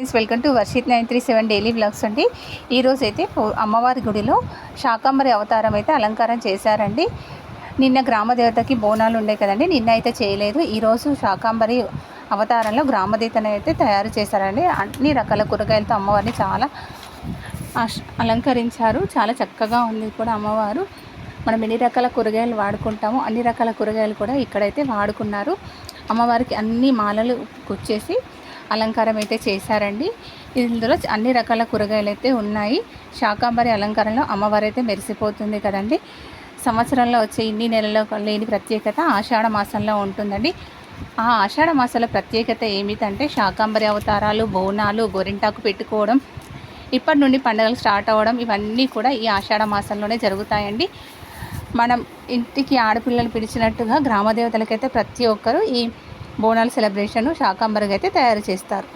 Welcome to Varshith 937 daily vlogs అండి. ఈరోజు అయితే అమ్మవారి గుడిలో శాకంబరి అవతారం అయితే అలంకారం చేశారండి. నిన్న గ్రామదేవతకి బోనాలు ఉండే కదండి, నిన్న అయితే చేయలేదు. ఈరోజు శాకంబరి అవతారంలో గ్రామదేవతను అయితే తయారు చేశారండి. అన్ని రకాల కూరగాయలతో అమ్మవారిని చాలా అలంకరించారు. చాలా చక్కగా ఉంది కూడా అమ్మవారు. మనం ఎన్ని రకాల కూరగాయలు వాడుకుంటామో అన్ని రకాల కూరగాయలు కూడా ఇక్కడైతే వాడుకున్నారు. అమ్మవారికి అన్ని మాలలు కుచ్చేసి అలంకారం అయితే చేశారండి. ఇందులో అన్ని రకాల కూరగాయలు అయితే ఉన్నాయి. శాకంబరి అలంకారంలో అమ్మవారు అయితే మెరిసిపోతుంది కదండి. సంవత్సరంలో వచ్చే ఇన్ని నెలల్లో లేని ప్రత్యేకత ఆషాఢ మాసంలో ఉంటుందండి. ఆ ఆషాఢ మాసంలో ప్రత్యేకత ఏమిటంటే శాకంబరి అవతారాలు, బోనాలు, గోరింటాకు పెట్టుకోవడం, ఇప్పటి నుండి పండుగలు స్టార్ట్ అవ్వడం, ఇవన్నీ కూడా ఈ ఆషాఢ మాసంలోనే జరుగుతాయండి. మనం ఇంటికి ఆడపిల్లలు పిలిచినట్టుగా గ్రామదేవతలకైతే ప్రతి ఒక్కరూ ఈ బోనాల సెలబ్రేషన్ శాకంబరిగా అయితే తయారు చేస్తారు.